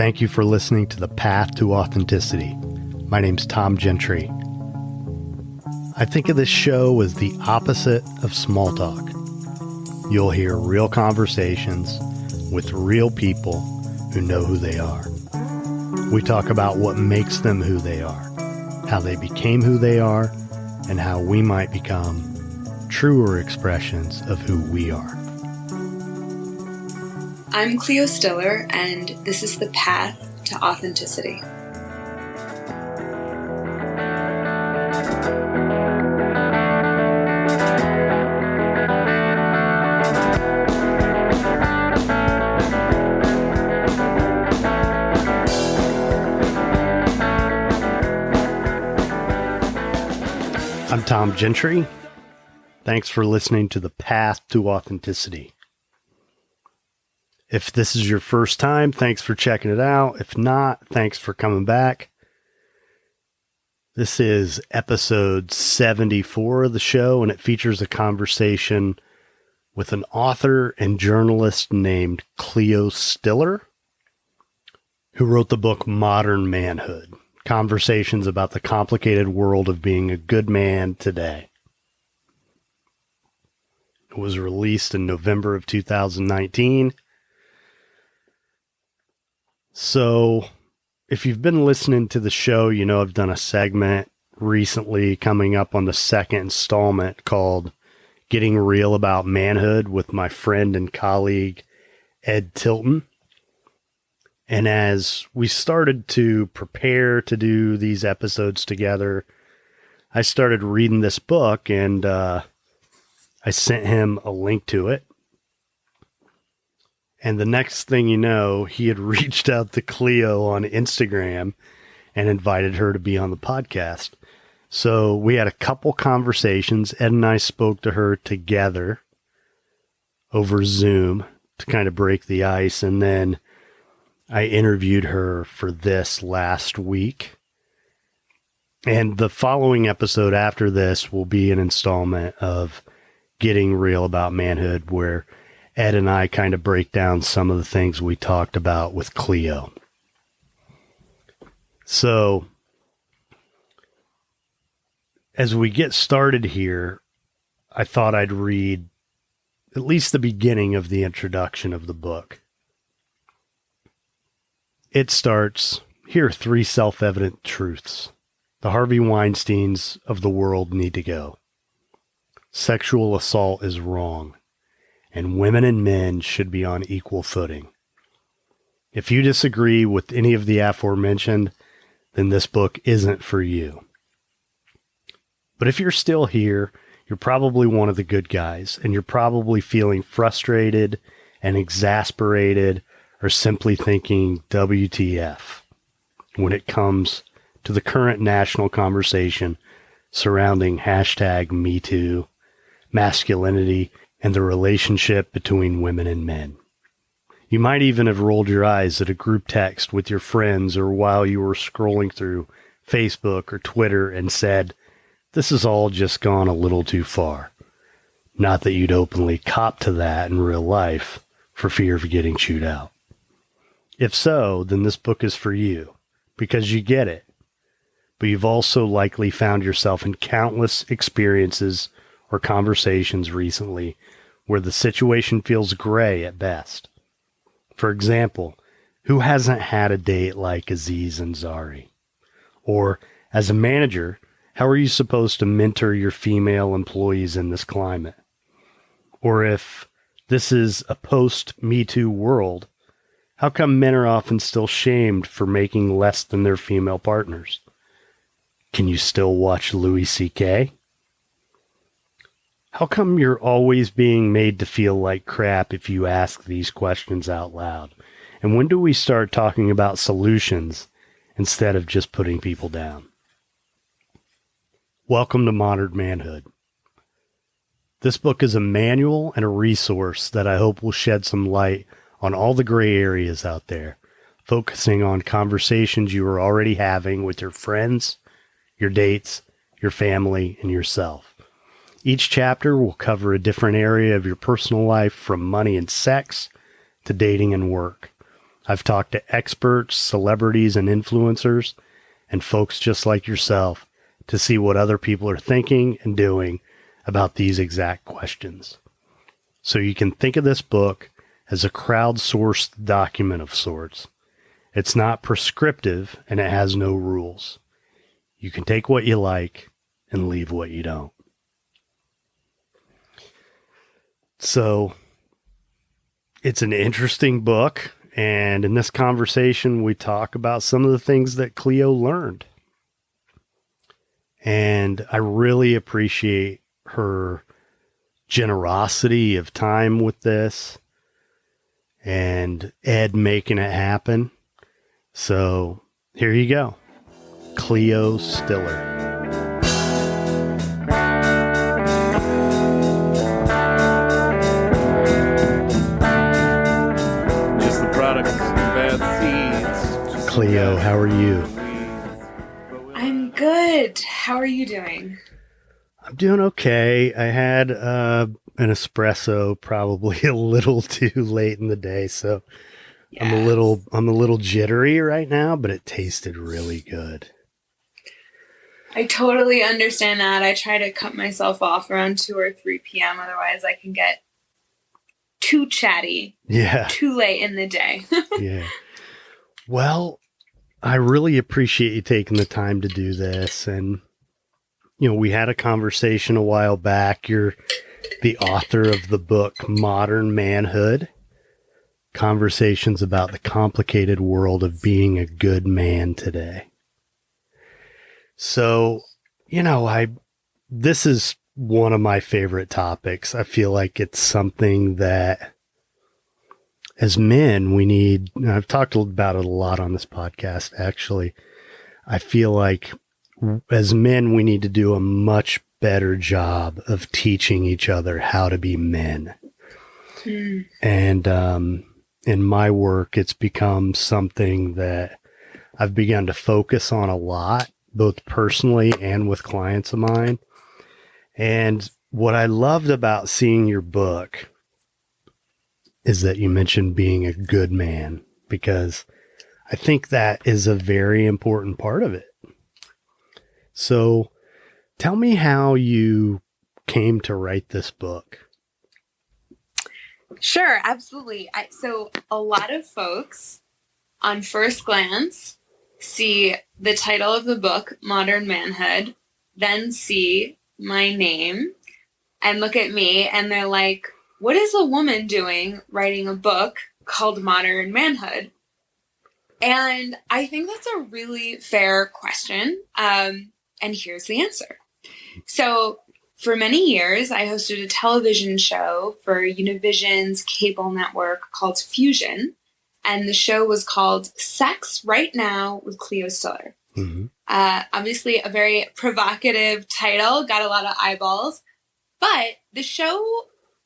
Thank you for listening to The Path to Authenticity. My name's Tom Gentry. I think of this show as the opposite of small talk. You'll hear real conversations with real people who know who they are. We talk about what makes them who they are, how they became who they are, and how we might become truer expressions of who we are. I'm Cleo Stiller, and this is The Path to Authenticity. I'm Tom Gentry. Thanks for listening to The Path to Authenticity. If this is your first time, thanks for checking it out. If not, thanks for coming back. This is episode 74 of the show, and it features a conversation with an author and journalist named Cleo Stiller, who wrote the book Modern Manhood: Conversations about the Complicated World of Being a Good Man Today. It was released in November of 2019. So, if you've been listening to the show, you know I've done a segment recently coming up on the second installment called Getting Real About Manhood with my friend and colleague, Ed Tilton. And as we started to prepare to do these episodes together, I started reading this book, and I sent him a link to it. And the next thing you know, he had reached out to Cleo on Instagram and invited her to be on the podcast. So we had a couple conversations. Ed and I spoke to her together over Zoom to kind of break the ice. And then I interviewed her for this last week. And the following episode after this will be an installment of Getting Real About Manhood, where Ed and I kind of break down some of the things we talked about with Cleo. So, as we get started here, I thought I'd read at least the beginning of the introduction of the book. It starts, "Here are 3 self-evident truths. The Harvey Weinsteins of the world need to go. Sexual assault is wrong, and women and men should be on equal footing. If you disagree with any of the aforementioned, then this book isn't for you. But if you're still here, you're probably one of the good guys, and you're probably feeling frustrated and exasperated, or simply thinking WTF when it comes to the current national conversation surrounding #MeToo, masculinity, and the relationship between women and men. You might even have rolled your eyes at a group text with your friends or while you were scrolling through Facebook or Twitter and said, this has all just gone a little too far. Not that you'd openly cop to that in real life for fear of getting chewed out. If so, then this book is for you, because you get it. But you've also likely found yourself in countless experiences or conversations recently where the situation feels gray at best. For example, who hasn't had a date like Aziz Ansari? Or, as a manager, how are you supposed to mentor your female employees in this climate? Or if this is a post-Me Too world, how come men are often still shamed for making less than their female partners? Can you still watch Louis C.K.? How come you're always being made to feel like crap if you ask these questions out loud? And when do we start talking about solutions instead of just putting people down? Welcome to Modern Manhood. This book is a manual and a resource that I hope will shed some light on all the gray areas out there, focusing on conversations you are already having with your friends, your dates, your family, and yourself. Each chapter will cover a different area of your personal life, from money and sex to dating and work. I've talked to experts, celebrities, and influencers, and folks just like yourself to see what other people are thinking and doing about these exact questions. So you can think of this book as a crowdsourced document of sorts. It's not prescriptive and it has no rules. You can take what you like and leave what you don't. So it's an interesting book. And in this conversation, we talk about some of the things that Cleo learned. And I really appreciate her generosity of time with this and Ed making it happen. So here you go. Cleo Stiller. Cleo, how are you? I'm good. How are you doing? I'm doing okay. I had an espresso probably a little too late in the day, so yes. I'm a little jittery right now, but it tasted really good. I totally understand that. I try to cut myself off around 2 or 3 p.m. Otherwise, I can get too chatty. Yeah. Too late in the day. Yeah. Well, I really appreciate you taking the time to do this. And, you know, we had a conversation a while back. You're the author of the book, Modern Manhood, Conversations about the Complicated World of Being a Good Man Today. So, you know, this is one of my favorite topics. I feel like it's something that as men, we need, and I've talked about it a lot on this podcast, actually. I feel like as men, we need to do a much better job of teaching each other how to be men. And in my work, it's become something that I've begun to focus on a lot, both personally and with clients of mine. And what I loved about seeing your book is that you mentioned being a good man, because I think that is a very important part of it. So tell me how you came to write this book. Sure, absolutely. So a lot of folks on first glance see the title of the book, Modern Manhood, then see my name and look at me and they're like, what is a woman doing writing a book called Modern Manhood? And I think that's a really fair question. And here's the answer. So for many years, I hosted a television show for Univision's cable network called Fusion. And the show was called Sex Right Now with Cleo Stiller. Mm-hmm. Obviously a very provocative title, got a lot of eyeballs. But the show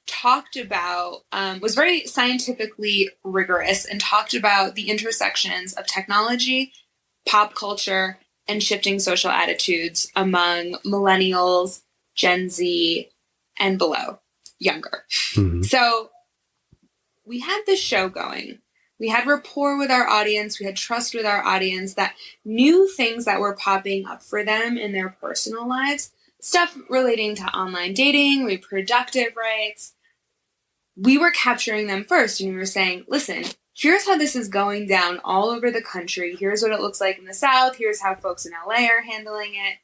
talked about, was very scientifically rigorous and talked about the intersections of technology, pop culture, and shifting social attitudes among millennials, Gen Z, and below, younger. Mm-hmm. So we had this show going. We had rapport with our audience. We had trust with our audience that knew things that were popping up for them in their personal lives, stuff relating to online dating, reproductive rights. We were capturing them first, and we were saying, listen, here's how this is going down all over the country. Here's what it looks like in the South. Here's how folks in LA are handling it.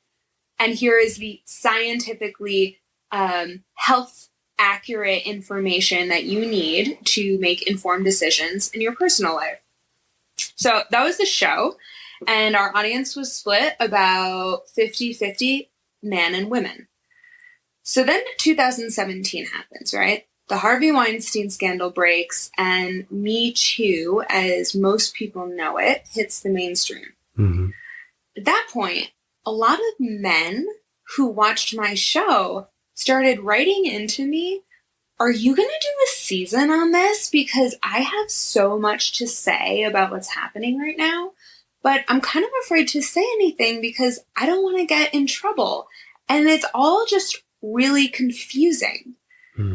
And here is the scientifically health accurate information that you need to make informed decisions in your personal life. So that was the show. And our audience was split about 50-50 men and women. So then 2017 happens, right? The Harvey Weinstein scandal breaks, and Me Too, as most people know it, hits the mainstream. Mm-hmm. At that point, a lot of men who watched my show started writing into me, are you going to do a season on this? Because I have so much to say about what's happening right now, but I'm kind of afraid to say anything because I don't want to get in trouble. And it's all just really confusing.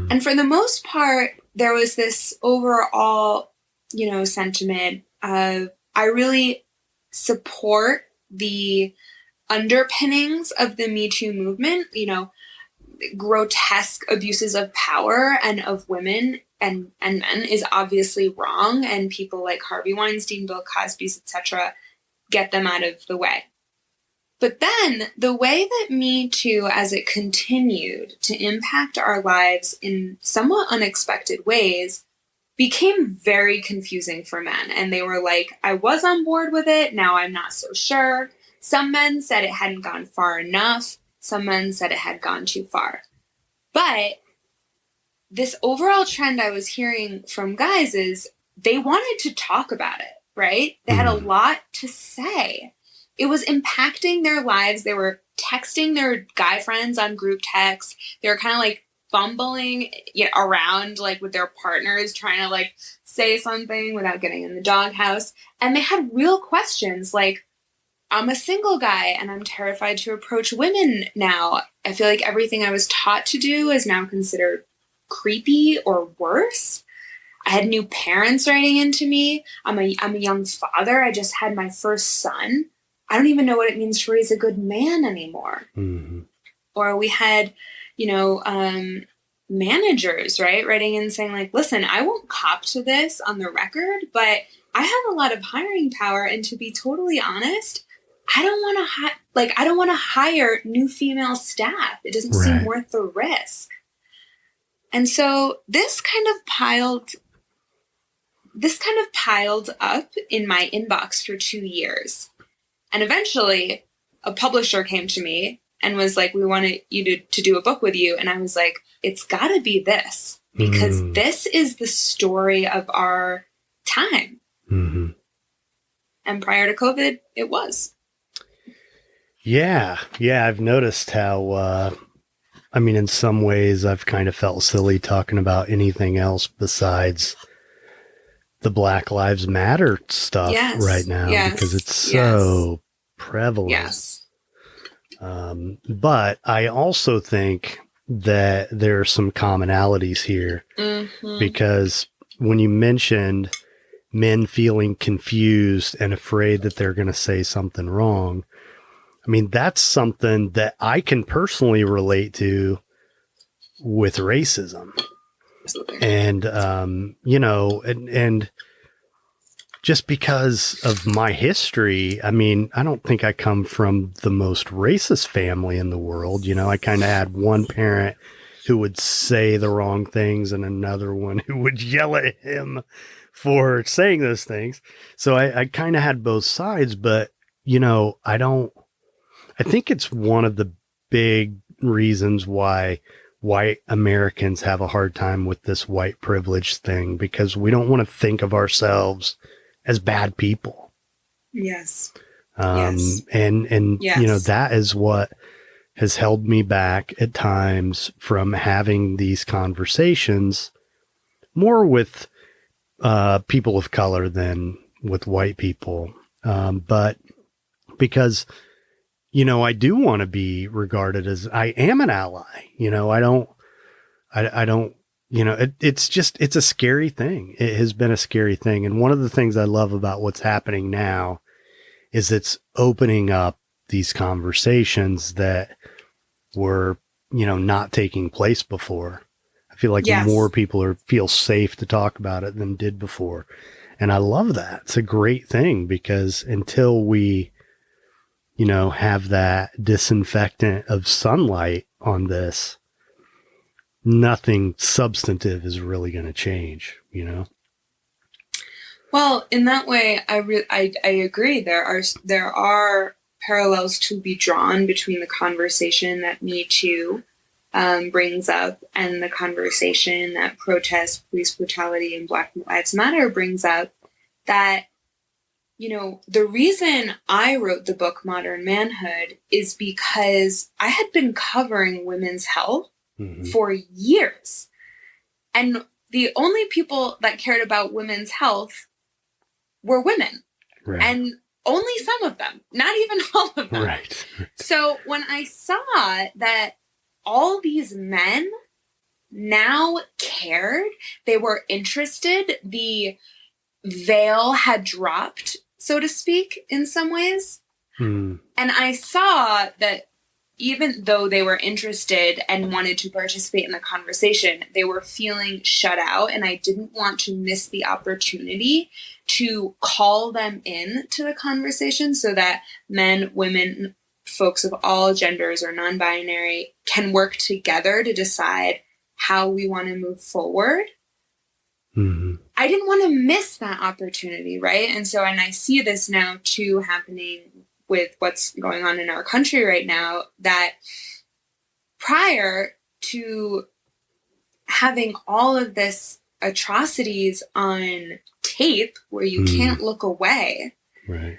And for the most part, there was this overall, sentiment. I really support the underpinnings of the Me Too movement, grotesque abuses of power and of women and men is obviously wrong, and people like Harvey Weinstein, Bill Cosby's, etc., get them out of the way. But then the way that Me Too, as it continued to impact our lives in somewhat unexpected ways, became very confusing for men. And they were like, I was on board with it, now I'm not so sure. Some men said it hadn't gone far enough. Some men said it had gone too far. But this overall trend I was hearing from guys is they wanted to talk about it, right? They had a lot to say. It was impacting their lives. They were texting their guy friends on group texts. They were kind of like fumbling around like with their partners, trying to like say something without getting in the doghouse. And they had real questions like, I'm a single guy and I'm terrified to approach women now. I feel like everything I was taught to do is now considered creepy or worse. I had new parents writing into me. I'm a young father. I just had my first son. I don't even know what it means to raise a good man anymore. Mm-hmm. Or we had, managers, right, writing in saying like, listen, I won't cop to this on the record, but I have a lot of hiring power. And to be totally honest, I don't want to hire new female staff. It doesn't seem worth the risk. And so this kind of piled up in my inbox for 2 years. And eventually a publisher came to me and was like, we want you to do a book with you. And I was like, it's gotta be this, because this is the story of our time. Mm-hmm. And prior to COVID, it was. Yeah. I've noticed how, in some ways I've kind of felt silly talking about anything else besides the Black Lives Matter stuff right now, because it's so prevalent. Yes. But I also think that there are some commonalities here, because when you mentioned men feeling confused and afraid that they're going to say something wrong, that's something that I can personally relate to with racism. And, and just because of my history, I don't think I come from the most racist family in the world. I kind of had one parent who would say the wrong things and another one who would yell at him for saying those things. So I kind of had both sides, but, I think it's one of the big reasons why white Americans have a hard time with this white privilege thing, because we don't want to think of ourselves as bad people. Yes. Yes. And yes. That is what has held me back at times from having these conversations more with people of color than with white people. But because I do want to be regarded as I am an ally. I don't, it's a scary thing. It has been a scary thing. And one of the things I love about what's happening now is it's opening up these conversations that were, not taking place before. I feel like more people feel safe to talk about it than did before. And I love that. It's a great thing, because until we, have that disinfectant of sunlight on this, nothing substantive is really going to change, Well, in that way, I agree. There are parallels to be drawn between the conversation that Me Too brings up and the conversation that protest police brutality and Black Lives Matter brings up. That the reason I wrote the book Modern Manhood is because I had been covering women's health for years. And the only people that cared about women's health were women. Right. And only some of them, not even all of them. Right. So when I saw that all these men now cared, they were interested, the veil had dropped, so to speak, in some ways. Mm. And I saw that even though they were interested and wanted to participate in the conversation, they were feeling shut out, and I didn't want to miss the opportunity to call them in to the conversation so that men, women, folks of all genders or non-binary can work together to decide how we want to move forward. Mm-hmm. I didn't want to miss that opportunity, right? And so, and I see this now too happening with what's going on in our country right now, that prior to having all of this atrocities on tape where you can't look away, right,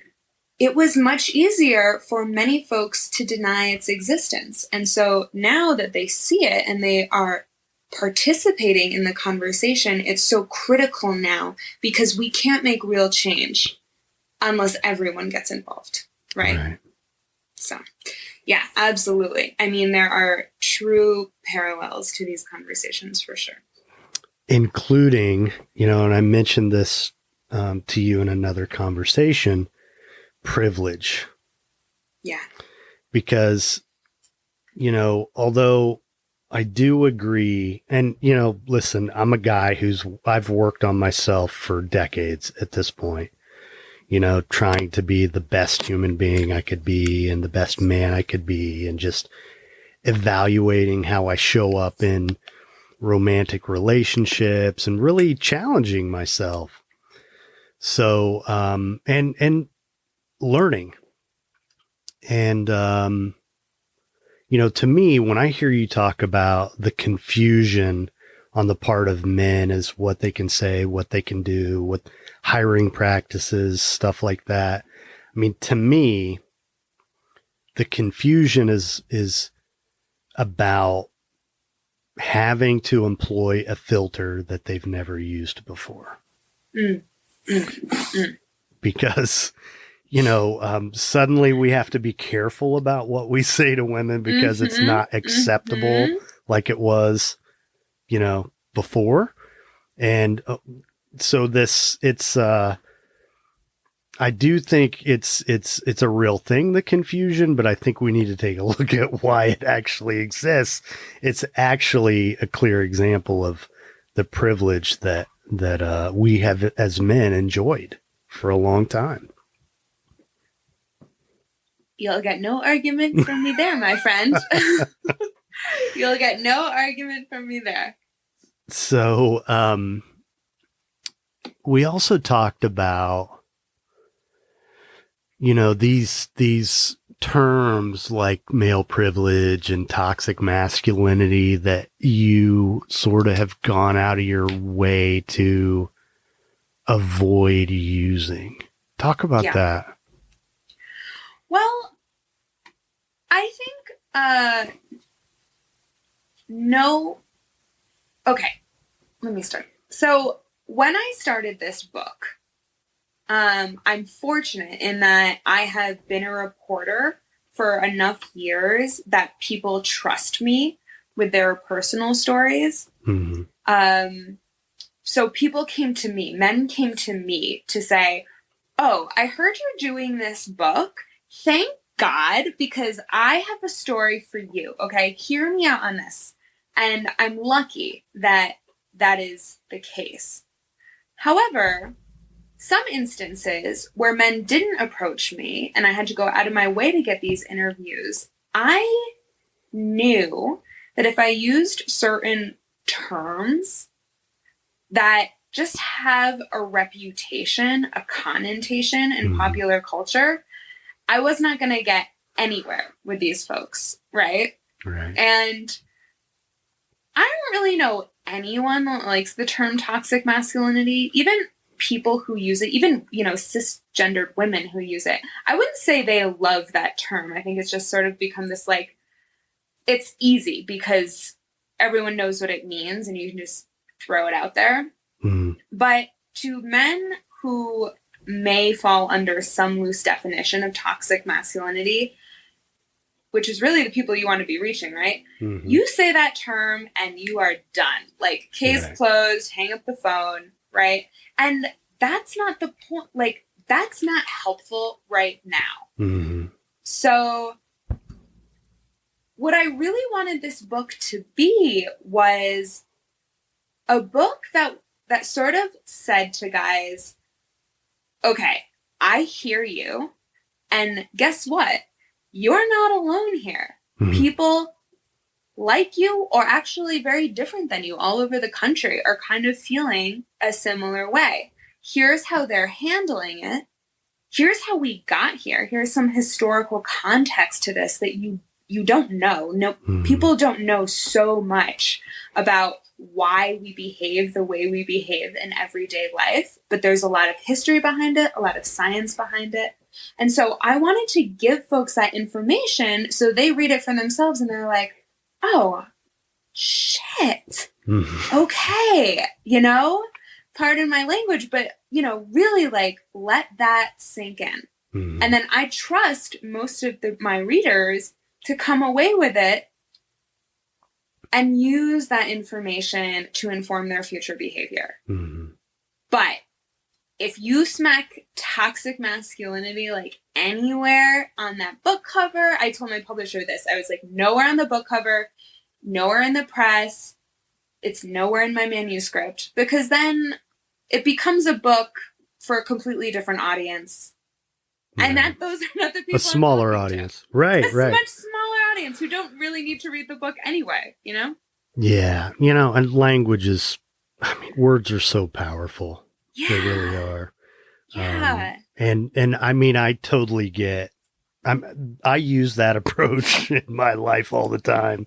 it was much easier for many folks to deny its existence. And so now that they see it and they are participating in the conversation, it's so critical now because we can't make real change unless everyone gets involved. Right. So, yeah, absolutely. I mean, there are true parallels to these conversations for sure. Including, and I mentioned this to you in another conversation, privilege. Yeah. Because, although I do agree, and, listen, I'm a guy I've worked on myself for decades at this point. Trying to be the best human being I could be and the best man I could be, and just evaluating how I show up in romantic relationships and really challenging myself. So, and learning. And, to me, when I hear you talk about the confusion on the part of men as what they can say, what they can do, what hiring practices, stuff like that. I mean, to me, the confusion is about having to employ a filter that they've never used before. Because, suddenly we have to be careful about what we say to women because it's not acceptable like it was, before. And so I do think it's a real thing, the confusion, but I think we need to take a look at why it actually exists. It's actually a clear example of the privilege that we have as men enjoyed for a long time. You'll get no argument from me there, my friend. You'll get no argument from me there. So, we also talked about, these terms like male privilege and toxic masculinity that you sort of have gone out of your way to avoid using. Talk about that. Well, I think, no. Okay, let me start. So when I started this book, I'm fortunate in that I have been a reporter for enough years that people trust me with their personal stories. Mm-hmm. So people came to me, men came to me to say, oh, I heard you're doing this book. Thank God, because I have a story for you. Okay, hear me out on this. And I'm lucky that that is the case. However, some instances where men didn't approach me and I had to go out of my way to get these interviews, I knew that if I used certain terms that just have a reputation, a connotation in popular culture, I was not going to get anywhere with these folks, right? And I don't really know anyone that likes the term toxic masculinity, even people who use it, even, cisgendered women who use it. I wouldn't say they love that term. I think it's just sort of become this, it's easy because everyone knows what it means and you can just throw it out there. But to men who may fall under some loose definition of toxic masculinity, which is really the people you want to be reaching, right? You say that term and you are done. Case closed, hang up the phone, right? And that's not the point. Like, that's not helpful right now. Mm-hmm. So what I really wanted this book to be was a book that sort of said to guys, okay, I hear you. And guess what? You're not alone here. Mm-hmm. People like you, or actually very different than you all over the country, are kind of feeling a similar way. Here's how they're handling it. Here's how we got here. Here's some historical context to this that you don't know. No, mm-hmm. People don't know so much about why we behave the way we behave in everyday life, but there's a lot of history behind it, a lot of science behind it. And so I wanted to give folks that information so they read it for themselves and they're like, oh, shit. Mm-hmm. Okay. Pardon my language, but, really like let that sink in. Mm-hmm. And then I trust most of my readers to come away with it and use that information to inform their future behavior. Mm-hmm. But if you smack toxic masculinity like anywhere on that book cover, I told my publisher this. I was like, nowhere on the book cover, nowhere in the press, it's nowhere in my manuscript, because then it becomes a book for a completely different audience. Right. And those are not the people. A smaller audience. Right, right. A much smaller audience who don't really need to read the book anyway, Yeah. And language is, words are so powerful. Yeah. They really are. Yeah. And I mean, I totally get, I use that approach in my life all the time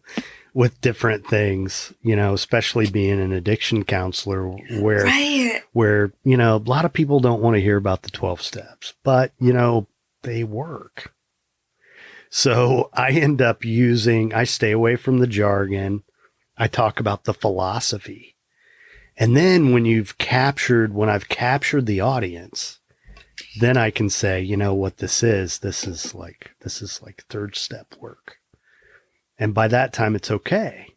with different things, especially being an addiction counselor where, right. where, a lot of people don't want to hear about the 12 steps, but, they work. So I end up I stay away from the jargon. I talk about the philosophy. And then when I've captured the audience, then I can say, what this is like third step work. And by that time it's okay.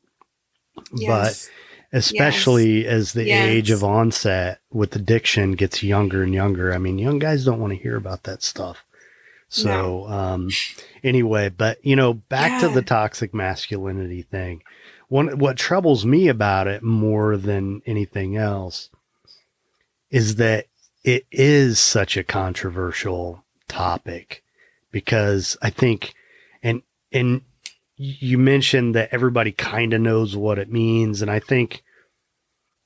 Yes. But especially as the age of onset with addiction gets younger and younger, young guys don't want to hear about that stuff. So, anyway, but back to the toxic masculinity thing. What troubles me about it more than anything else is that it is such a controversial topic, because I think, and you mentioned that everybody kind of knows what it means. And I think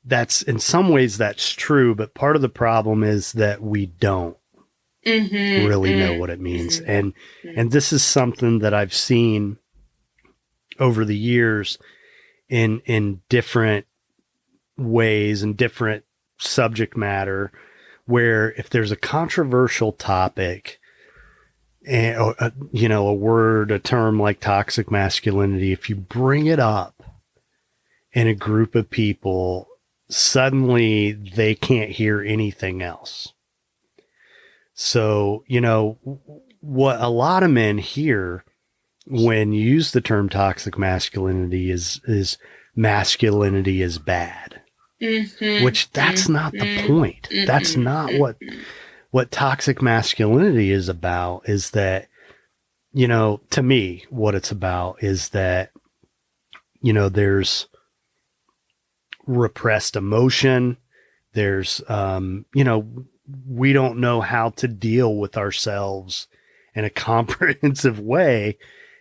that's, in some ways that's true, but part of the problem is that we don't really know what it means. And this is something that I've seen over the years in different ways and different subject matter, where if there's a controversial topic, and a word, a term like toxic masculinity, if you bring it up in a group of people, suddenly they can't hear anything else. So, what a lot of men hear when you use the term toxic masculinity is masculinity is bad, which that's not the point. That's not what toxic masculinity is about. Is that, to me, what it's about is that, there's repressed emotion. There's, we don't know how to deal with ourselves in a comprehensive way.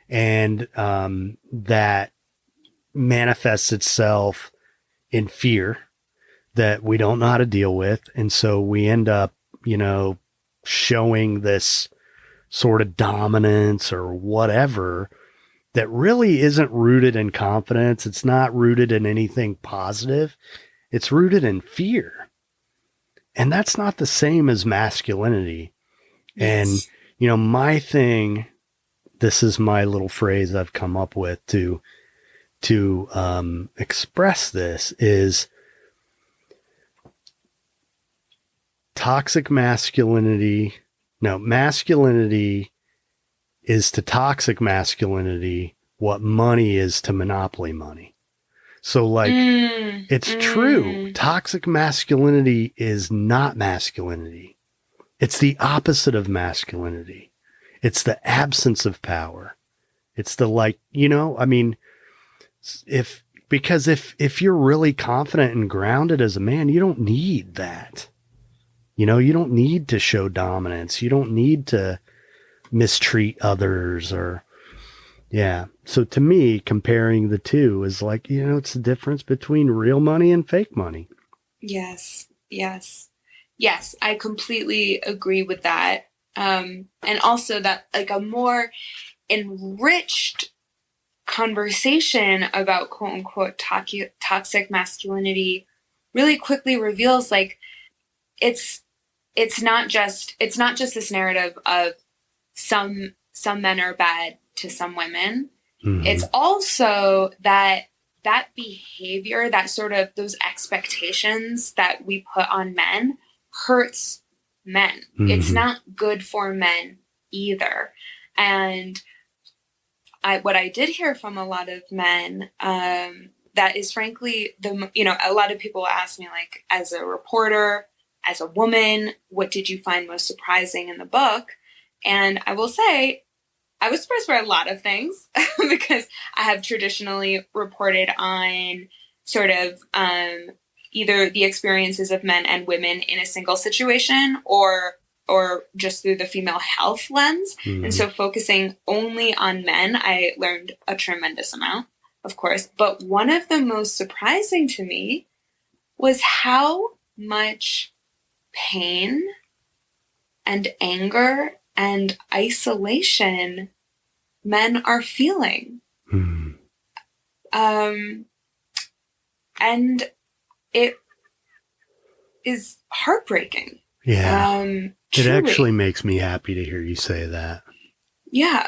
And that manifests itself in fear that we don't know how to deal with. And so we end up, showing this sort of dominance or whatever that really isn't rooted in confidence. It's not rooted in anything positive. It's rooted in fear. And that's not the same as masculinity. Yes. And, my thing, this is my little phrase I've come up with to express this, is masculinity is to toxic masculinity what money is to monopoly money. So like, it's true. Toxic masculinity is not masculinity. It's the opposite of masculinity. It's the absence of power. It's the like, you know, I mean, if you're really confident and grounded as a man, you don't need that. You know, you don't need to show dominance. You don't need to mistreat others or, yeah. So to me, comparing the two is like, you know, it's the difference between real money and fake money. Yes. Yes. Yes. I completely agree with that. And also that like a more enriched conversation about quote unquote toxic masculinity really quickly reveals like it's not just this narrative of some men are bad to some women. Mm-hmm. It's also that behavior, that sort of those expectations that we put on men hurts men. Mm-hmm. It's not good for men either. And what I did hear from a lot of men, that is frankly a lot of people ask me like, as a reporter, as a woman, what did you find most surprising in the book? And I will say, I was surprised by a lot of things because I have traditionally reported on sort of either the experiences of men and women in a single situation or just through the female health lens. Mm-hmm. And so focusing only on men, I learned a tremendous amount, of course. But one of the most surprising to me was how much pain and anger and isolation men are feeling. Mm-hmm. And it is heartbreaking. Yeah. It actually makes me happy to hear you say that. Yeah.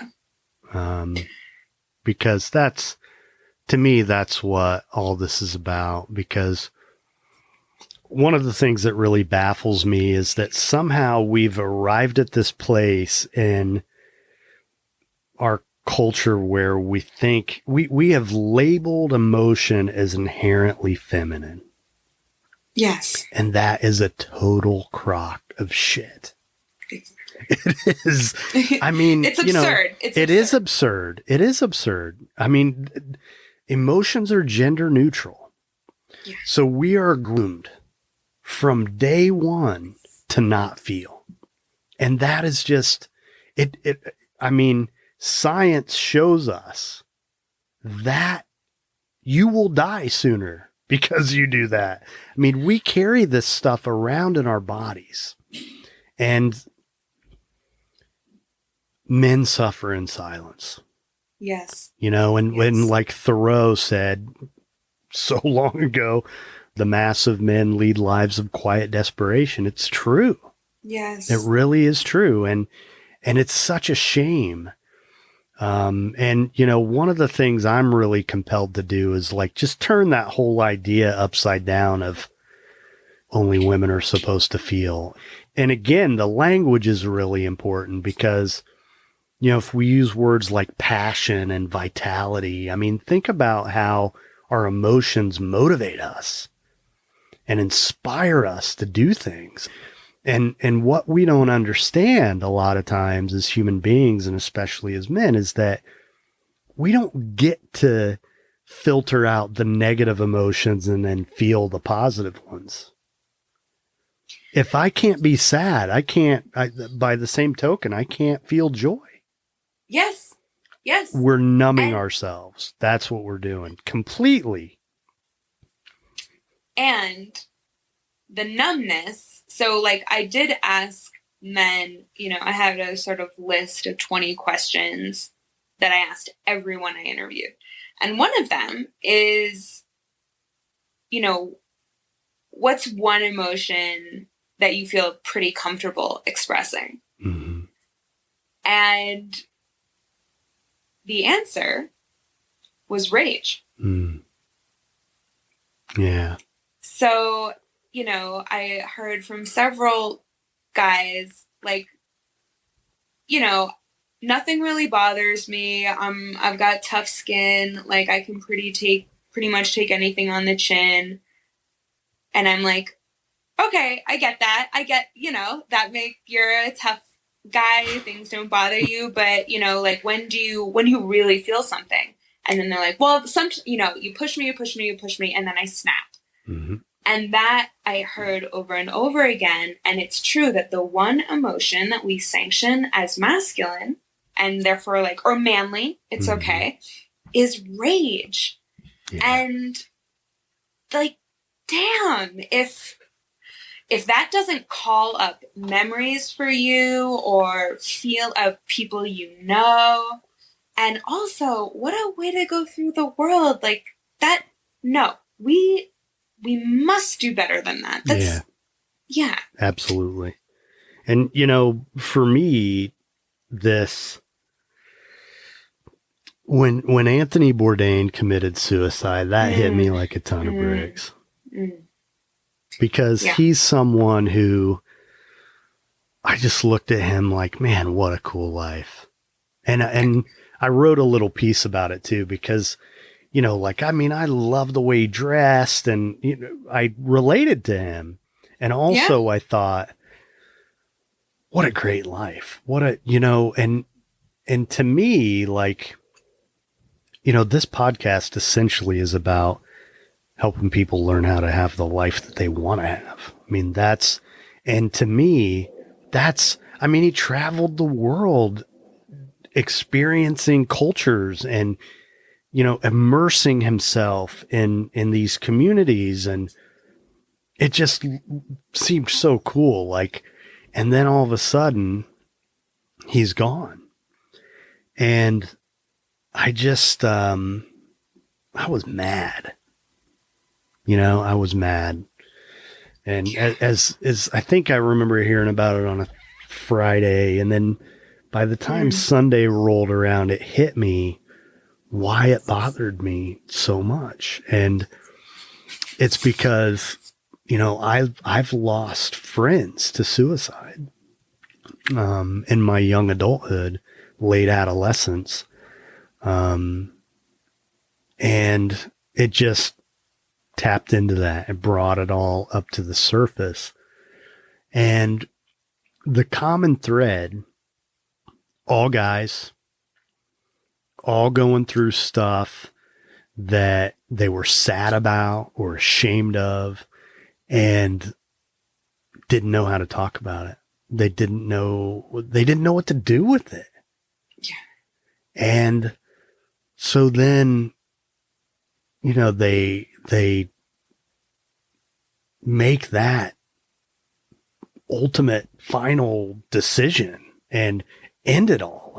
Because to me, that's what all this is about. Because one of the things that really baffles me is that somehow we've arrived at this place in our culture where we think we have labeled emotion as inherently feminine. Yes. And that is a total crock of shit. It is. I mean, it's absurd. It is absurd. It is absurd. I mean, emotions are gender neutral. Yeah. So we are groomed from day one to not feel. And that is just I mean, science shows us that you will die sooner because you do that. I mean, we carry this stuff around in our bodies, and men suffer in silence. Yes. You know, and when like Thoreau said so long ago, the mass of men lead lives of quiet desperation. It's true. Yes. It really is true. And it's such a shame. And you know, one of the things I'm really compelled to do is like, just turn that whole idea upside down of only women are supposed to feel. And again, the language is really important because, you know, if we use words like passion and vitality, I mean, think about how our emotions motivate us and inspire us to do things. And what we don't understand a lot of times as human beings, and especially as men, is that we don't get to filter out the negative emotions and then feel the positive ones. If I can't be sad, by the same token, I can't feel joy. Yes. Yes. We're numbing ourselves. That's what we're doing completely. And the numbness. So like I did ask men, you know, I had a sort of list of 20 questions that I asked everyone I interviewed. And one of them is, you know, what's one emotion that you feel pretty comfortable expressing? Mm-hmm. And the answer was rage. Mm. Yeah. So, you know, I heard from several guys, like, you know, nothing really bothers me. I've got tough skin. Like, I can pretty pretty much take anything on the chin. And I'm like, okay, I get that. I get, that you're a tough guy, things don't bother you, but like when do you really feel something? And then they're like, well, you push me, and then I snap. Mm-hmm. And that I heard over and over again. And it's true that the one emotion that we sanction as masculine and therefore or manly, it's mm-hmm. okay, is rage. Yeah. And damn, if that doesn't call up memories for you or feel of people and also what a way to go through the world that. No, we must do better than that. Yeah, absolutely. And for me, when Anthony Bourdain committed suicide, that hit me like a ton of bricks. Because he's someone who I just looked at him like, man, what a cool life. And I wrote a little piece about it too, because, I love the way he dressed and, I related to him. And also I thought, what a great life. What a, and to me, this podcast essentially is about helping people learn how to have the life that they want to have. And to me, he traveled the world experiencing cultures and, immersing himself in these communities. And it just seemed so cool. And then all of a sudden he's gone. And I just, I was mad. I was mad. And as I think I remember hearing about it on a Friday. And then by the time Sunday rolled around, it hit me why it bothered me so much. And it's because, I've lost friends to suicide, in my young adulthood, late adolescence. And it just tapped into that and brought it all up to the surface. And the common thread, all guys, all going through stuff that they were sad about or ashamed of and didn't know how to talk about it. They didn't know what to do with it. Yeah. And so then, they make that ultimate final decision and end it all.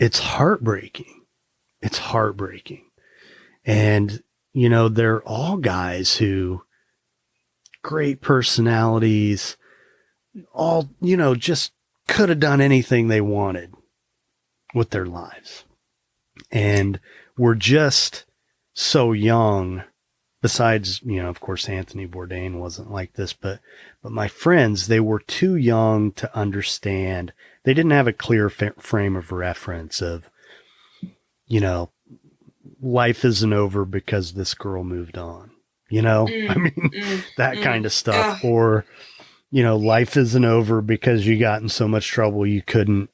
It's heartbreaking. It's heartbreaking. And, they're all guys who great personalities, all, just could have done anything they wanted with their lives. And were just so young. Besides, of course, Anthony Bourdain wasn't like this, but my friends, they were too young to understand. They didn't have a clear frame of reference of, life isn't over because this girl moved on, that kind of stuff. Or, life isn't over because you got in so much trouble you couldn't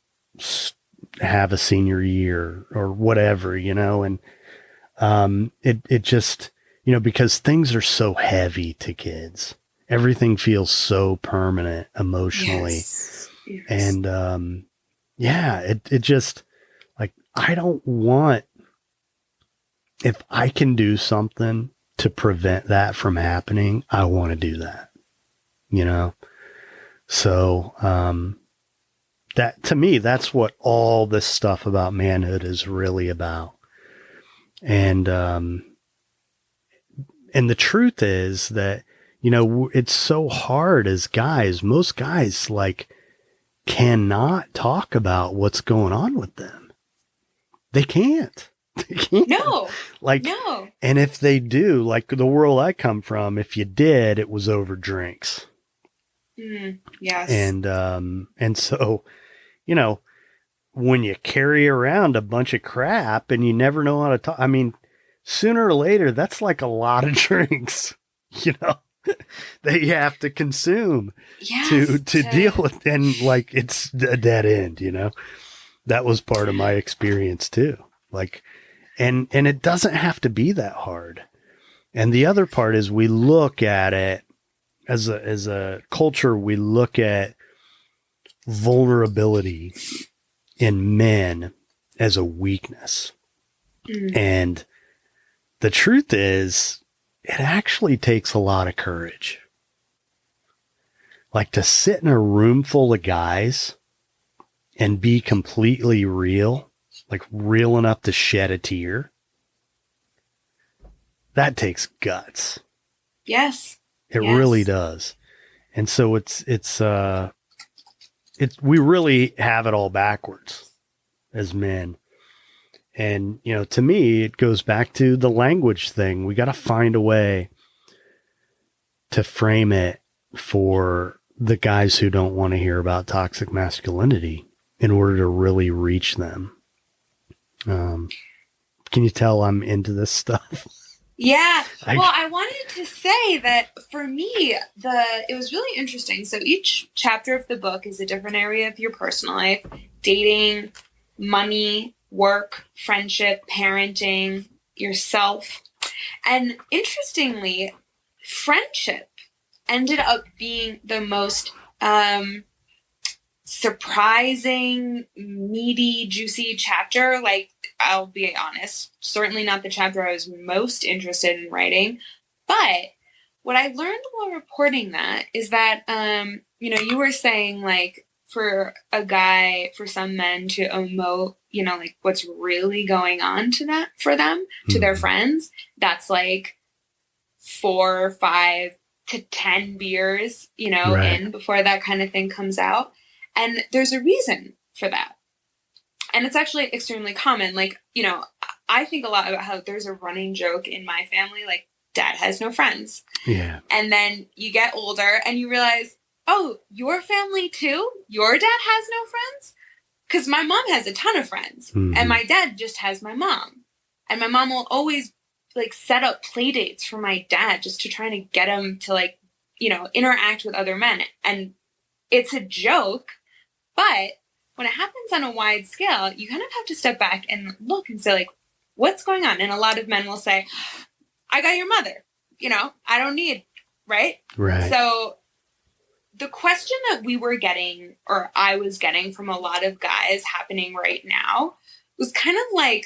have a senior year or whatever, and it just, because things are so heavy to kids. Everything feels so permanent emotionally. Yes. And, it just I don't want, if I can do something to prevent that from happening, I want to do that, So, that to me, that's what all this stuff about manhood is really about. And the truth is that, it's so hard as guys. Most guys cannot talk about what's going on with them. They can't. They can't. No. No. And if they do, the world I come from, if you did, it was over drinks. Yes. And so, when you carry around a bunch of crap and you never know how to talk, I mean, sooner or later, that's like a lot of drinks, you know, that you have to consume to deal with. And like, it's a dead end, you know, that was part of my experience too. Like, and it doesn't have to be that hard. And the other part is we look at it as a culture, we look at vulnerability in men as a weakness. And the truth is, it actually takes a lot of courage. Like to sit in a room full of guys and be completely real, like real enough to shed a tear. That takes guts. Yes. It really does. And so we really have it all backwards as men. And, you know, to me, it goes back to the language thing. We got to find a way to frame it for the guys who don't want to hear about toxic masculinity in order to really reach them. Can you tell I'm into this stuff? Yeah. Well, I wanted to say that for me, it was really interesting. So each chapter of the book is a different area of your personal life: dating, money, work, friendship, parenting, yourself. And interestingly, friendship ended up being the most surprising, meaty, juicy chapter. Like, I'll be honest, certainly not the chapter I was most interested in writing. But what I learned while reporting that is that, you know, you were saying, like, for some men to emote, you know, like what's really going on for them, to their friends, that's like 4, 5 to 10 beers, you know, in before that kind of thing comes out. And there's a reason for that. And it's actually extremely common. Like, you know, I think a lot about how there's a running joke in my family, like, dad has no friends. Yeah. And then you get older and you realize, oh, your family too? Your dad has no friends? Because my mom has a ton of friends. And my dad just has my mom. And my mom will always, like, set up play dates for my dad just to try to get him to, like, you know, interact with other men. And it's a joke, but when it happens on a wide scale, you kind of have to step back and look and say, like, what's going on? And a lot of men will say, I got your mother, you know, I don't need, right? Right. So the question that we were getting, or I was getting from a lot of guys happening right now, was kind of like,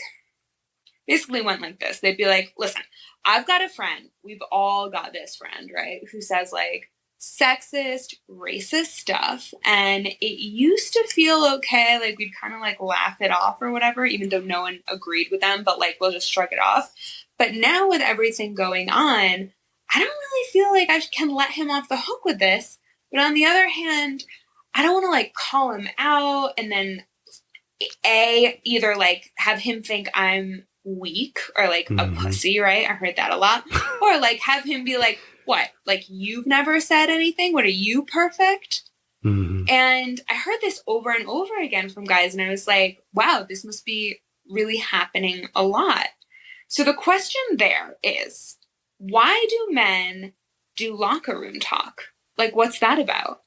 basically went like this. They'd be like, listen, I've got a friend. We've all got this friend, right? Who says, like, sexist, racist stuff. And it used to feel okay. Like, we'd kind of, like, laugh it off or whatever, even though no one agreed with them. But, like, we'll just shrug it off. But now with everything going on, I don't really feel like I can let him off the hook with this. But on the other hand, I don't want to, like, call him out and then either, like, have him think I'm weak or, like, a pussy, right? I heard that a lot. Or, like, have him be like, what? Like, you've never said anything? What, are you perfect? And I heard this over and over again from guys, and I was like, wow, this must be really happening a lot. So the question there is, why do men do locker room talk? Like, what's that about?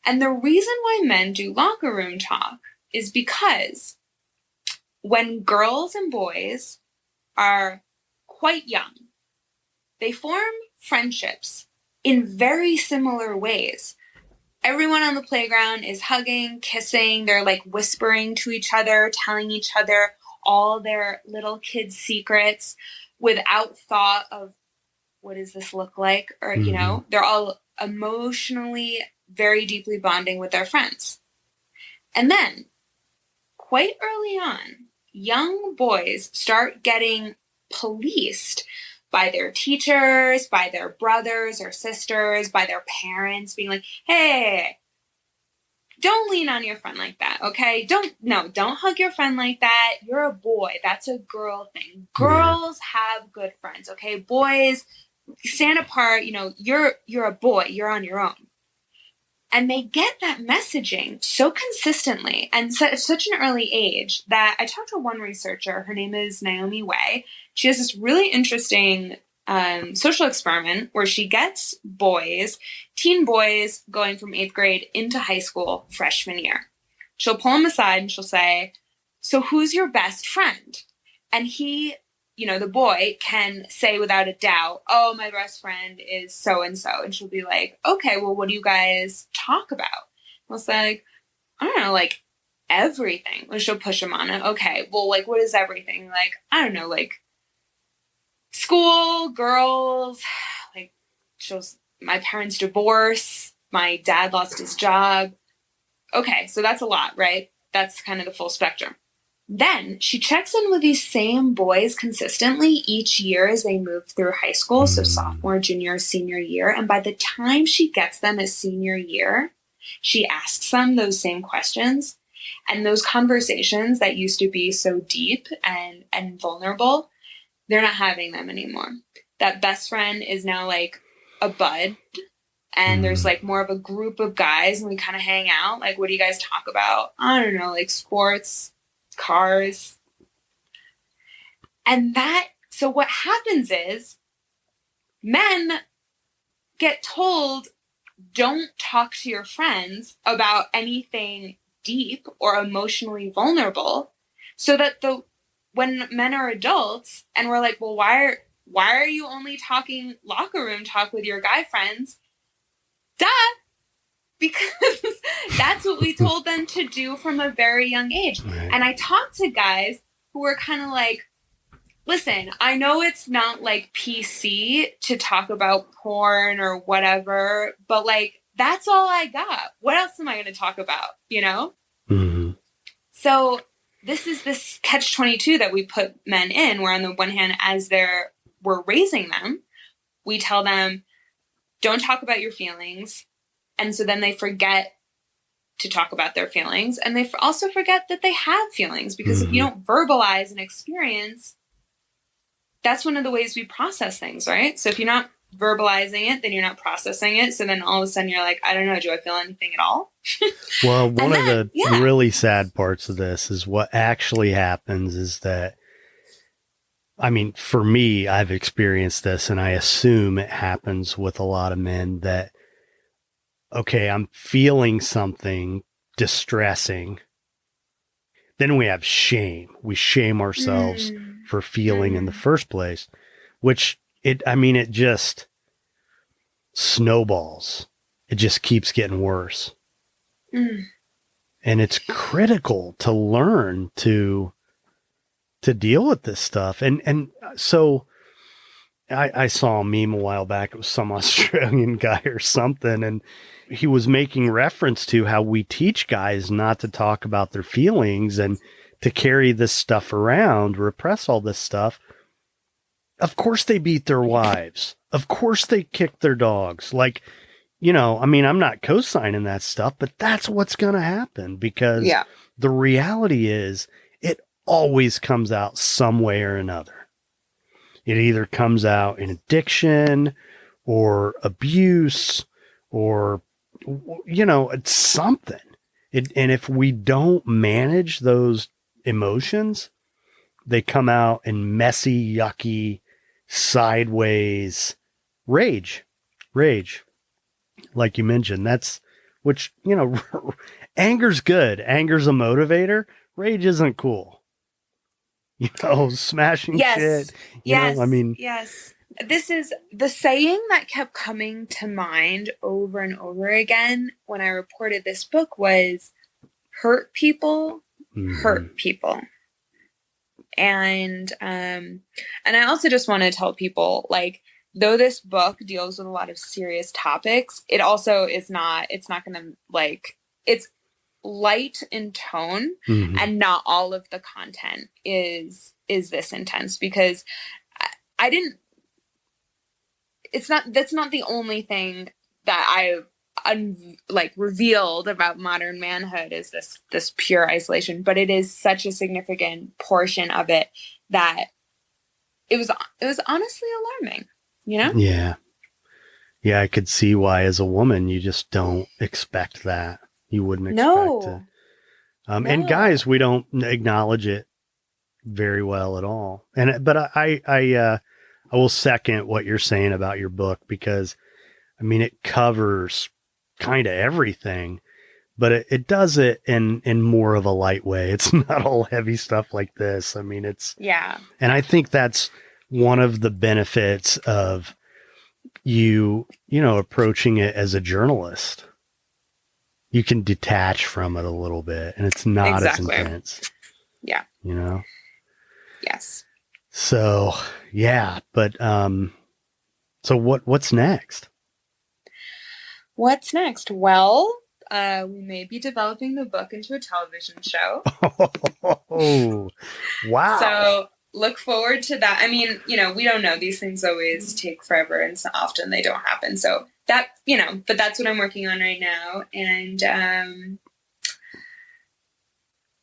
And the reason why men do locker room talk is because when girls and boys are quite young, they form friendships in very similar ways. Everyone on the playground is hugging, kissing, they're, like, whispering to each other, telling each other all their little kid secrets without thought of, what does this look like? Or, you know, they're all emotionally very deeply bonding with their friends. And then, quite early on, young boys start getting policed by their teachers, by their brothers or sisters, by their parents, being like, hey, don't lean on your friend like that, okay? Don't hug your friend like that. You're a boy. That's a girl thing. Girls have good friends, okay? Boys, stand apart. You know, you're a boy. You're on your own. And they get that messaging so consistently and at such an early age that I talked to one researcher. Her name is Naomi Way. She has this really interesting social experiment where she gets teen boys going from 8th grade into high school freshman year. She'll pull them aside and she'll say, so who's your best friend? And he, the boy can say without a doubt, oh, my best friend is so-and-so. And she'll be like, okay, well, what do you guys talk about? We'll say, like, I don't know, like everything. Well, she'll push him on it. Okay, well, like, what is everything? Like, I don't know, like school, girls, like my parents' divorce, my dad lost his job. Okay, so that's a lot, right? That's kind of the full spectrum. Then she checks in with these same boys consistently each year as they move through high school, so sophomore, junior, senior year. And by the time she gets them as senior year, she asks them those same questions. And those conversations that used to be so deep and vulnerable, they're not having them anymore. That best friend is now like a bud. And there's like more of a group of guys and we kind of hang out. Like, what do you guys talk about? I don't know, like sports, cars. And so what happens is men get told, don't talk to your friends about anything deep or emotionally vulnerable, so that when men are adults and we're like, well, why are you only talking locker room talk with your guy friends? Duh! Because that's what we told them to do from a very young age. Right. And I talked to guys who were kind of like, listen, I know it's not like PC to talk about porn or whatever, but like, that's all I got. What else am I going to talk about? Mm-hmm. So this is this catch-22 that we put men in, where on the one hand, as we're raising them, we tell them, don't talk about your feelings. And so then they forget to talk about their feelings. And they also forget that they have feelings, because if you don't verbalize an experience, that's one of the ways we process things, right? So if you're not verbalizing it, then you're not processing it. So then all of a sudden you're like, I don't know, do I feel anything at all? Well, one of the really sad parts of this is what actually happens is that, I mean, for me, I've experienced this, and I assume it happens with a lot of men, that, okay, I'm feeling something distressing. Then we have shame. We shame ourselves for feeling in the first place, which it just snowballs. It just keeps getting worse. And it's critical to learn to deal with this stuff. And so I saw a meme a while back. It was some Australian guy or something, and he was making reference to how we teach guys not to talk about their feelings and to carry this stuff around, repress all this stuff. Of course they beat their wives. Of course they kick their dogs. Like, I'm not co-signing that stuff, but that's what's going to happen, because the reality is it always comes out some way or another. It either comes out in addiction or abuse or, it's something. And if we don't manage those emotions, they come out in messy, yucky, sideways rage. Like you mentioned, which, anger's good. Anger's a motivator. Rage isn't cool. Smashing shit. Yes. This is the saying that kept coming to mind over and over again when I reported this book was, hurt people, hurt people. And I also just want to tell people, like, though this book deals with a lot of serious topics, it also is not, it's not going to, like, it's light in tone, and not all of the content is this intense, because that's not the only thing that I revealed about modern manhood is this pure isolation, but it is such a significant portion of it that it was honestly alarming, Yeah. Yeah, I could see why as a woman you just don't expect that. You wouldn't expect to. And guys, we don't acknowledge it very well at all. But I will second what you're saying about your book, because I mean it covers kind of everything, but it does it in more of a light way. It's not all heavy stuff like this. I mean, and I think that's one of the benefits of you approaching it as a journalist. You can detach from it a little bit, and it's not as intense. Yeah. Yes. So, yeah, but so what's next? What's next? Well, we may be developing the book into a television show. Oh, wow. So look forward to that. I mean, we don't know. These things always take forever, and so often they don't happen. So that, but that's what I'm working on right now. And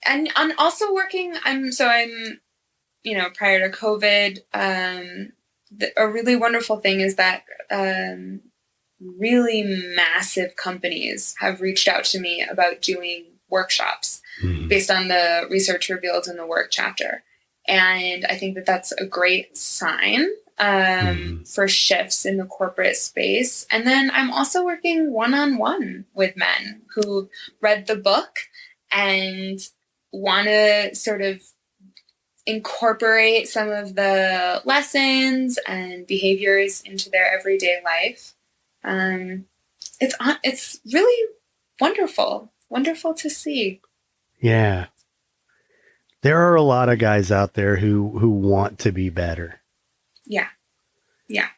I'm also working, I'm prior to COVID, a really wonderful thing is that really massive companies have reached out to me about doing workshops based on the research revealed in the work chapter. And I think that that's a great sign for shifts in the corporate space. And then I'm also working one-on-one with men who read the book and want to sort of incorporate some of the lessons and behaviors into their everyday life. It's really wonderful to see. Yeah. There are a lot of guys out there who want to be better. Yeah. Yeah.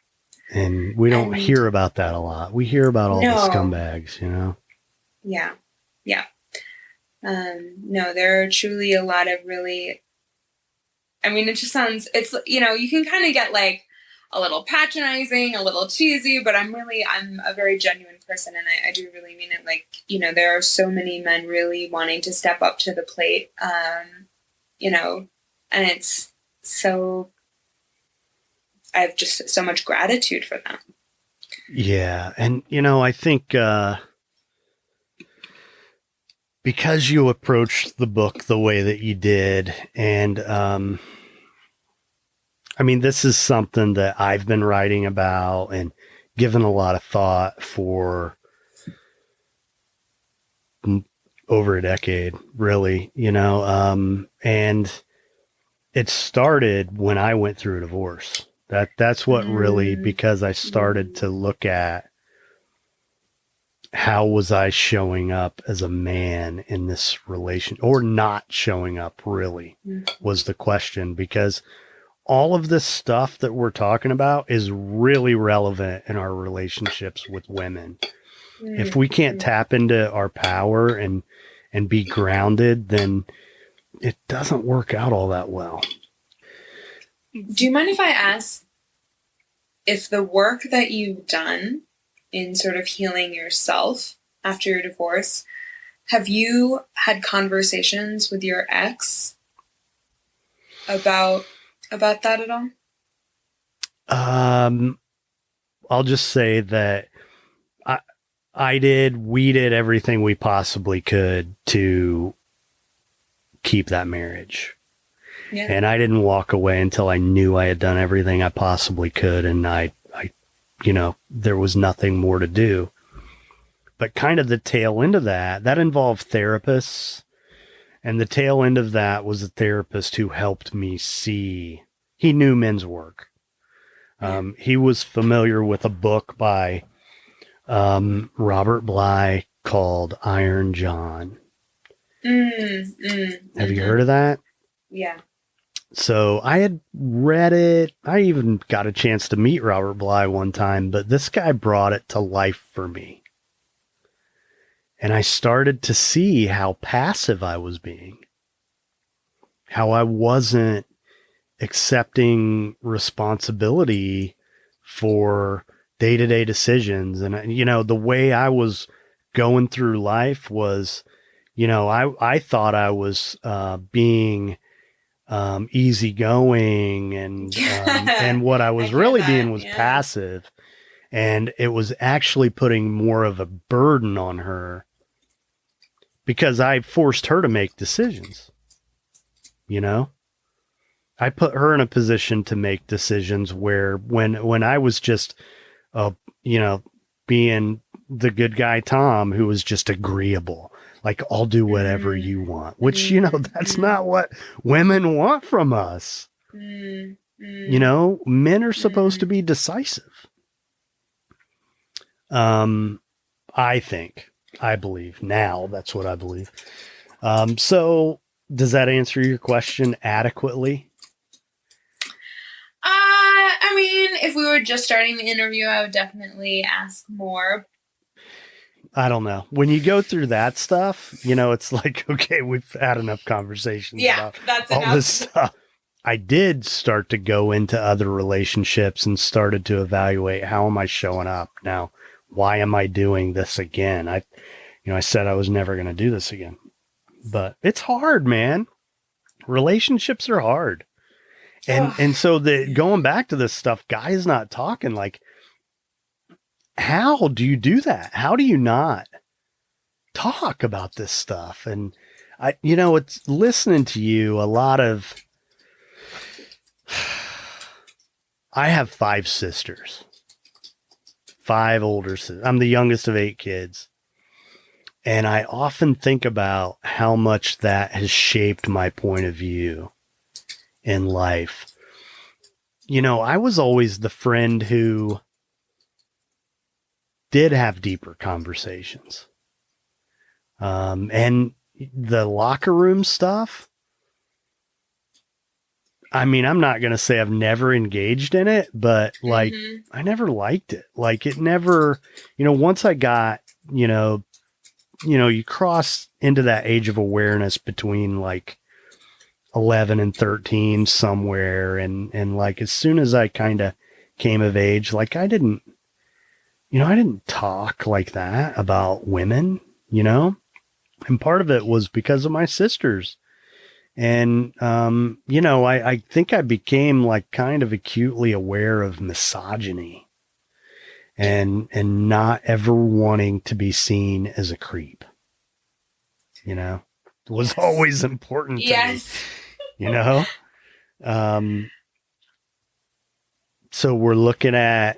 And we don't hear about that a lot. We hear about all the scumbags, Yeah. Yeah. No, there are truly a lot of really, I mean, it just sounds, it's, you can kind of get like a little patronizing, a little cheesy, but I'm a very genuine person, and I do really mean it. Like, there are so many men really wanting to step up to the plate, and it's so, I have just so much gratitude for them. Yeah. And, I think, because you approached the book the way that you did, and, I mean, this is something that I've been writing about and given a lot of thought for over a decade, really, and it started when I went through a divorce. That's what really, because I started to look at how was I showing up as a man in this relation, or not showing up, really was the question, because all of this stuff that we're talking about is really relevant in our relationships with women. If we can't tap into our power and be grounded, then it doesn't work out all that well. Do you mind if I ask if the work that you've done in sort of healing yourself after your divorce, have you had conversations with your ex about that at all? I'll just say that we did everything we possibly could to keep that marriage. Yeah. And I didn't walk away until I knew I had done everything I possibly could. And I there was nothing more to do. But kind of the tail end of that involved therapists. And the tail end of that was a therapist who helped me see. He knew men's work. He was familiar with a book by Robert Bly called Iron John. Have you heard of that? Yeah. So I had read it. I even got a chance to meet Robert Bly one time, but this guy brought it to life for me. And I started to see how passive I was being, how I wasn't accepting responsibility for day-to-day decisions. And, the way I was going through life was, I thought I was being easygoing, and what I was really being was passive. And it was actually putting more of a burden on her because I forced her to make decisions. You know, I put her in a position to make decisions where when I was just, you know, being the good guy, Tom, who was just agreeable, like, I'll do whatever you want, which, you know, that's not what women want from us. You know, men are supposed to be decisive. I believe now, that's what I believe. So does that answer your question adequately? I mean, if we were just starting the interview, I would definitely ask more. I don't know. When you go through that stuff, you know, it's like, okay, we've had enough conversations about that's all enough. this stuff. I did start to go into other relationships and started to evaluate, how am I showing up now? Why am I doing this again? I said I was never going to do this again, but it's hard, man. Relationships are hard. And so going back to this stuff, guys not talking, like, how do you do that? How do you not talk about this stuff? And it's listening to you, a lot of, I have 5 sisters, 5 older sisters. I'm the youngest of 8 kids. And I often think about how much that has shaped my point of view in life. You know, I was always the friend who did have deeper conversations. And the locker room stuff, I mean, I'm not going to say I've never engaged in it, but like, I never liked it. Like, it never, once I got, you cross into that age of awareness between like 11 and 13 somewhere. And like, as soon as I kind of came of age, like, I didn't talk like that about women, and part of it was because of my sisters. And, I think I became like kind of acutely aware of misogyny and not ever wanting to be seen as a creep, it was always important to me, so we're looking at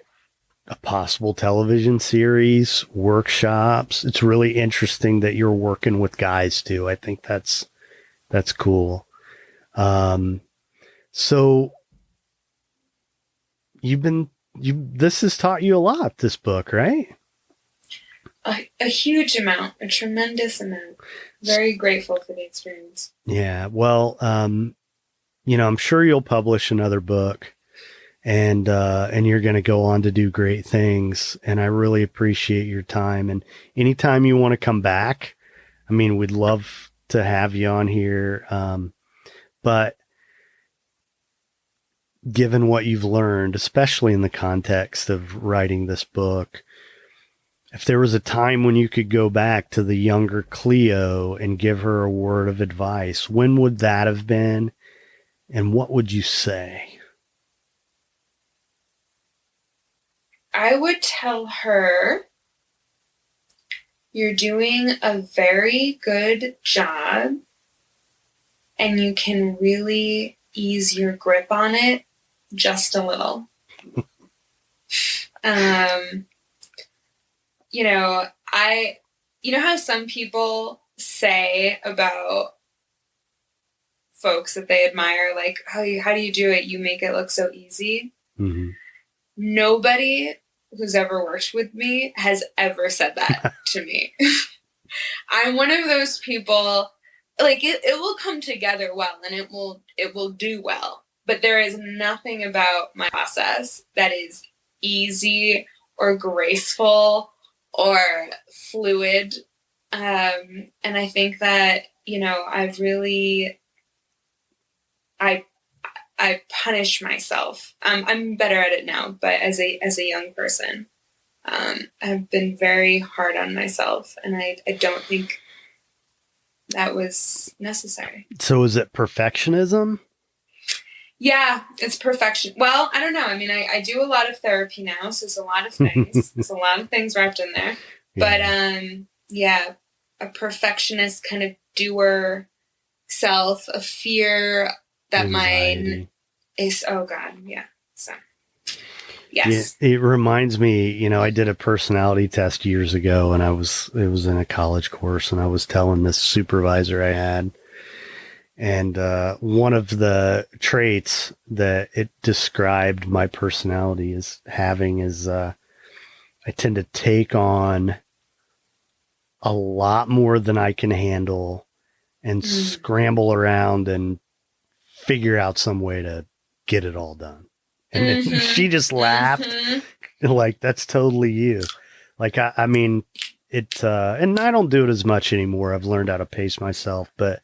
a possible television series, workshops. It's really interesting that you're working with guys too. I think that's cool. So this has taught you a lot, this book, right? A huge amount, a tremendous amount. Very grateful for the experience. Yeah. Well, I'm sure you'll publish another book and you're going to go on to do great things. And I really appreciate your time. And anytime you want to come back, I mean, we'd love to have you on here. But given what you've learned, especially in the context of writing this book, if there was a time when you could go back to the younger Cleo and give her a word of advice, when would that have been? And what would you say? I would tell her, you're doing a very good job and you can really ease your grip on it just a little. How some people say about folks that they admire, like, how do you do it? You make it look so easy. Mm-hmm. Nobody who's ever worked with me has ever said that to me. I'm one of those people, like, it will come together well and it will do well. But there is nothing about my process that is easy or graceful or fluid. And I think that, I punish myself. I'm better at it now, but as a young person, I've been very hard on myself, and I don't think that was necessary. So is it perfectionism? Yeah, it's perfection. Well, I don't know. I mean, I do a lot of therapy now, so it's a lot of things. There's a lot of things wrapped in there. Yeah. But yeah, a perfectionist kind of doer self, a fear that Anxiety. mine is, oh God, yeah. So, Yeah, yes. it reminds me, you know, I did a personality test years ago and it was in a college course and I was telling this supervisor I had, and one of the traits that it described my personality as having is I tend to take on a lot more than I can handle and scramble around and figure out some way to get it all done. And then she just laughed. Like, that's totally you. Like, I mean, it, and I don't do it as much anymore. I've learned how to pace myself, but,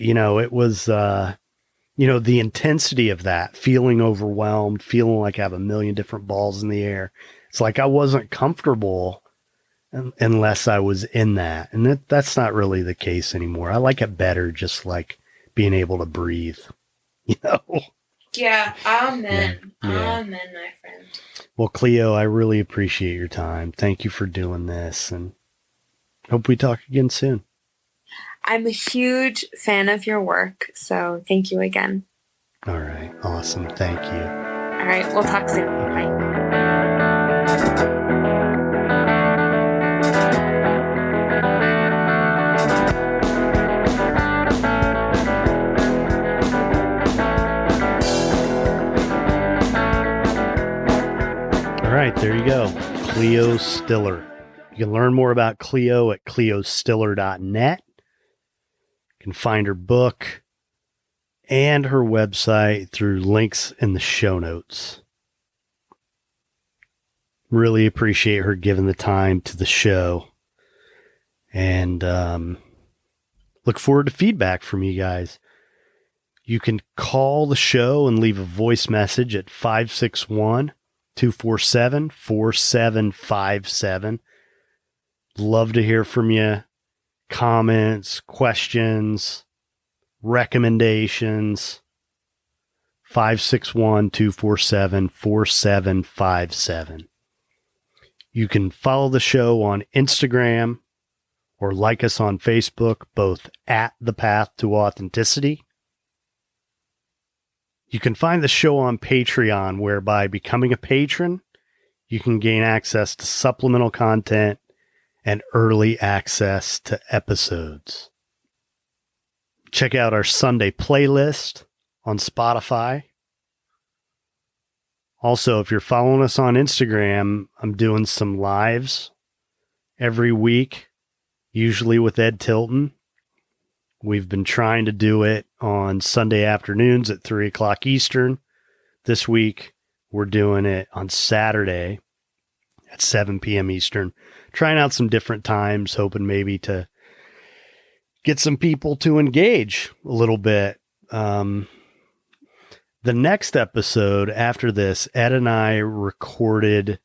you know, it was, you know, the intensity of that, feeling overwhelmed, feeling like I have a million different balls in the air. It's like I wasn't comfortable unless I was in that. And that's not really the case anymore. I like it better just like being able to breathe, you know? Yeah. Amen. Yeah. Amen, my friend. Well, Cleo, I really appreciate your time. Thank you for doing this and hope we talk again soon. I'm a huge fan of your work, so thank you again. All right. Awesome. Thank you. All right. We'll talk soon. Bye. All right. There you go. Cleo Stiller. You can learn more about Cleo at cleostiller.net. You can find her book and her website through links in the show notes. Really appreciate her giving the time to the show. And look forward to feedback from you guys. You can call the show and leave a voice message at 561-247-4757. Love to hear from you. Comments, questions, recommendations. 561-247-4757. You can follow the show on Instagram or like us on Facebook, both at The Path to Authenticity. You can find the show on Patreon, where by becoming a patron, you can gain access to supplemental content and early access to episodes. Check out our Sunday playlist on Spotify. Also, if you're following us on Instagram, I'm doing some lives every week, usually with Ed Tilton. We've been trying to do it on Sunday afternoons at 3 o'clock Eastern. This week, we're doing it on Saturday at 7 p.m. Eastern. Trying out some different times, hoping maybe to get some people to engage a little bit. The next episode after this, Ed and I recorded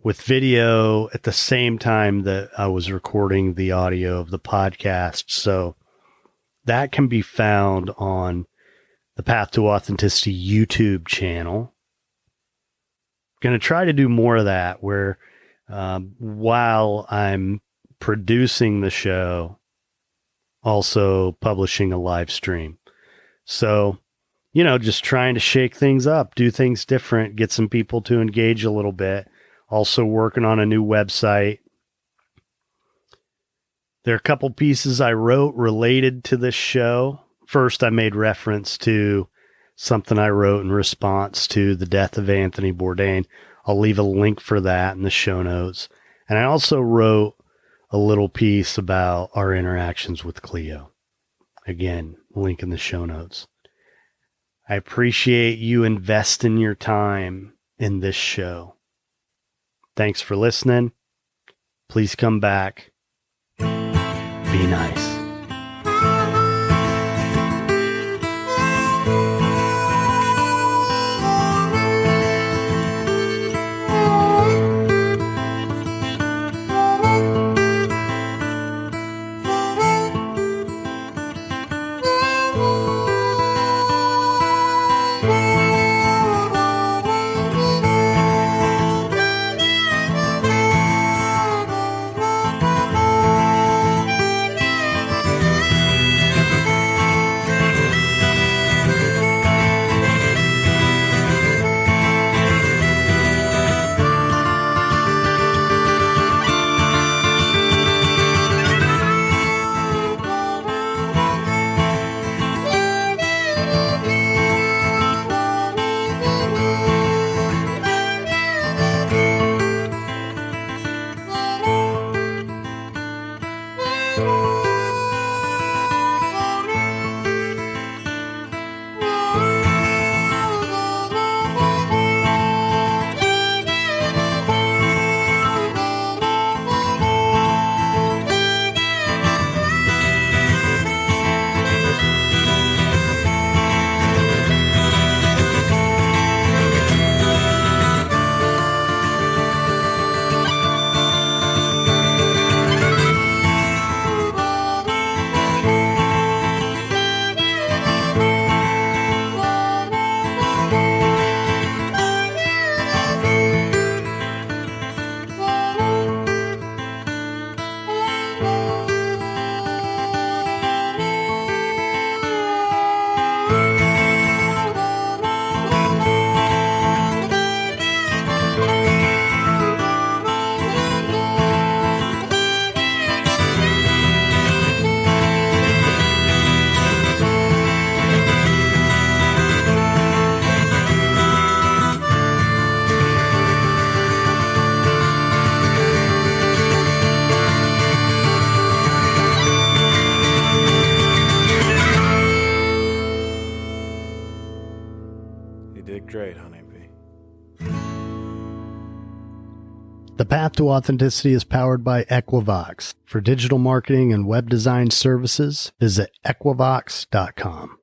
with video at the same time that I was recording the audio of the podcast. So that can be found on the Path to Authenticity YouTube channel. Going to try to do more of that where while I'm producing the show, also publishing a live stream. So, you know, just trying to shake things up, do things different, get some people to engage a little bit. Also working on a new website. There are a couple pieces I wrote related to this show. First, I made reference to something I wrote in response to the death of Anthony Bourdain. I'll leave a link for that in the show notes. And I also wrote a little piece about our interactions with Cleo. Again, link in the show notes. I appreciate you investing your time in this show. Thanks for listening. Please come back. Be nice. The Path to Authenticity is powered by Equivox. For digital marketing and web design services, visit equivox.com.